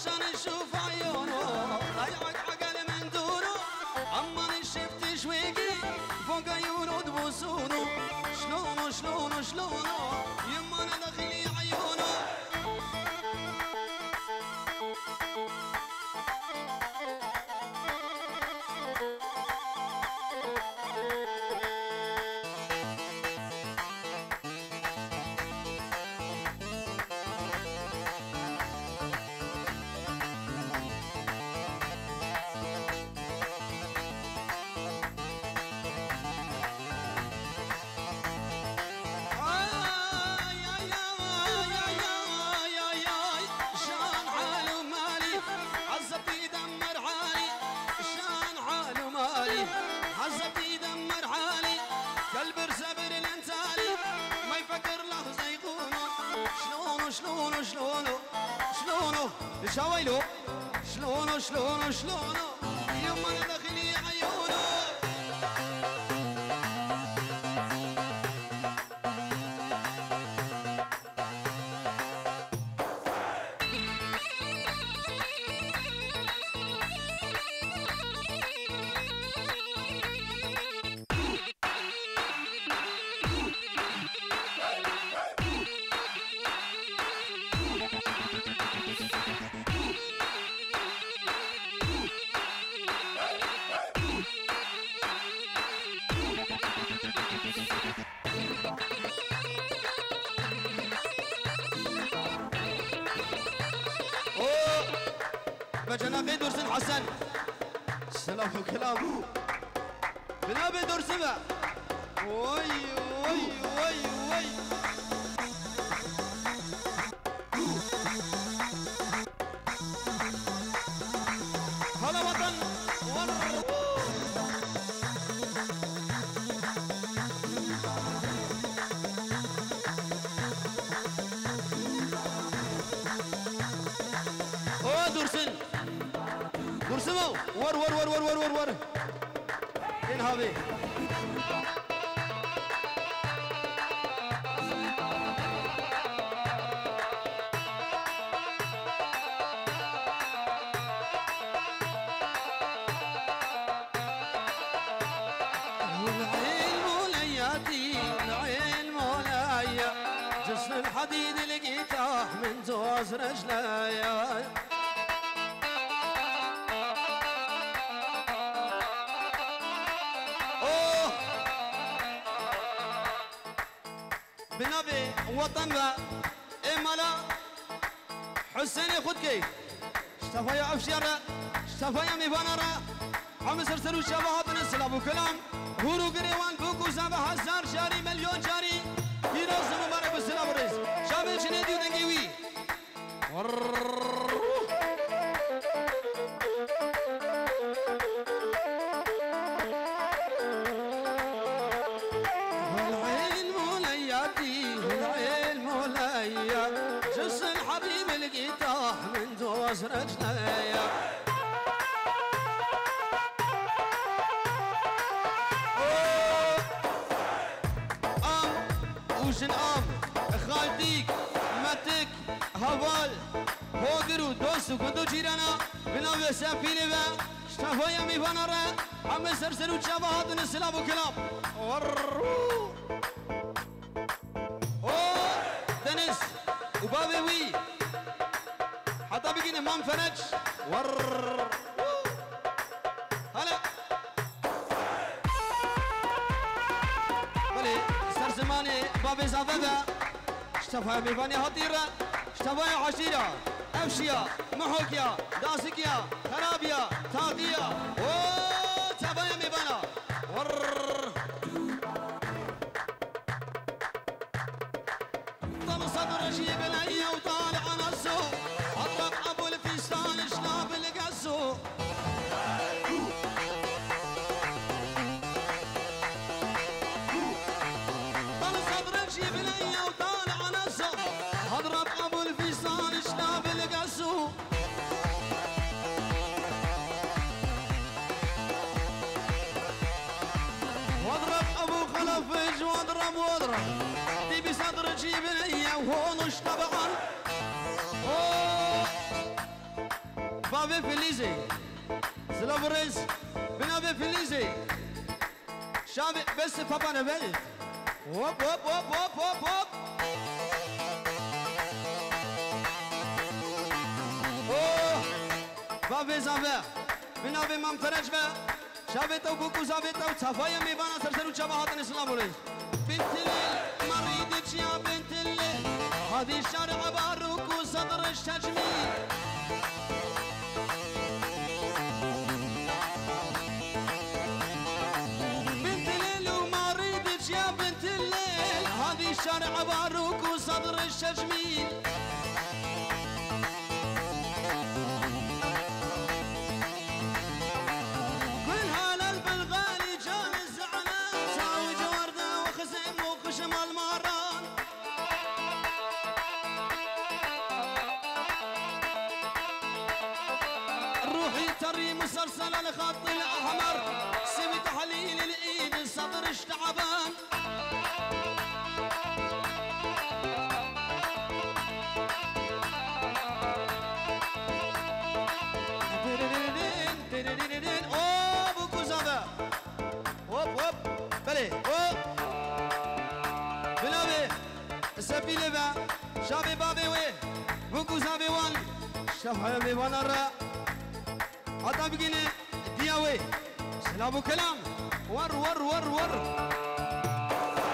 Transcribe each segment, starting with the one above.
عشان نشوف عيونه ضيعت عقل من دونه اما نشفت شويقي فوق عيونه تبوسونه شلونه شلونه شلونه يما انا دخلي عيونه حزتي دمر حالي قلب رسبر الانتالي ما يفكر لحظة يقونه شلونه شلونه شلونه شلونه شويلو شلونه شلونه شلونه يما انا داخلي عيونه بجنابي درسن حسن سلام وكلام بنابي درسبه وي وي وي وي هلا وطن درسن درسمو ور ور ور ور ور ور ور انهابي العين مولياتي العين مولايا جسم الحديد لقيته من زوز رجليا بنبي وطن با املا حسين خدكي اشتفايا ابشيرة اشتفايا ميبانرة عم سرسلو شبهات نسل ابو كلام هورو قريوان بوكو سابا هزار شاري مليون شاري هيروز مبارك بالسلام الرئيس شامل شنيديو دنقيوي جس الحبيب لقيته من دوز رجليا وشن خالتيك متك هوال هودرو دوستو كندو جيرانا بناوي سافيني با اشتفايا ميبانارا عم سرسلو شبهات نسلاب وكلاب دنس وبابي وي حتى بيجي امام فرج هلا بلي سرسماني بابي زافدا اشتفايا ميباني هطيرة اشتفايا عشيرة افشيا محوكيا داسكيا خرابيا تاقيا تفايا ميبانا صدر شيب الهيا وطالع نصو اطرق ابو الفستان شلاب القصو طال صدر شيب الهيا وطالع نصو اضرب ابو الفستان شلاب القصو واضرب ابو خلفج واضرب تبي صدر جيب لي وهو مش طبعا بابي فيليزي سلافوريز بنابي فيليزي شابي بس بابا نبيت هوب هوب هوب هوب هوب هوب اوه بابي زافا بنابي مام فرجبه شابي تو بوكو زافي تو صفايا ميبانا سرسرو شبهات سلافوريز بنت الليل مريدك يا بنت الليل هذه الشارع باروك وصدر التجميل بنت الليل وما ريدك يا بنت الليل هذه الشارع باروك وصدر التجميل كل هالقلب الغالي جامز زعلان ساوي جوردة وخزيم وخشم الماران روحي تري مسلسل الخط الاحمر سوي تحليل الايد الصدر اشتعبان اوه بوكو زادا هوب هوب بلي هوب بلابي سفي لبا شابي بابي وي بوكو زابي وان شفا يبي وانا الرا عطا بقيني دياوي سلابو كلام ور ور ور ور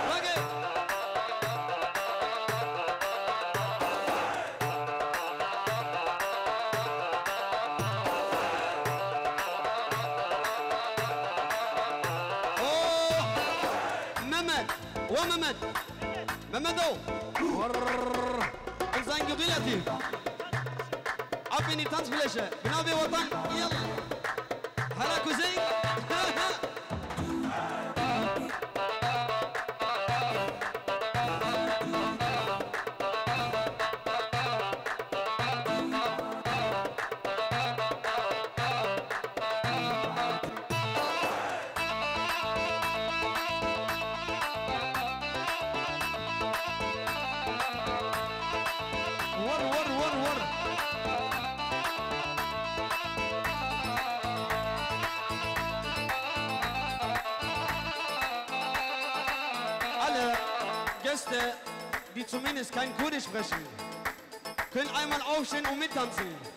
باقي اوه ممد وممد ممدو ور الزنق غلتي عبيني تانس فلاشة بنابي وطن يلا هلا كوزين ور ور ور ور alle Gäste, die zumindest kein Kurdisch sprechen, können einmal aufstehen und mittanzen.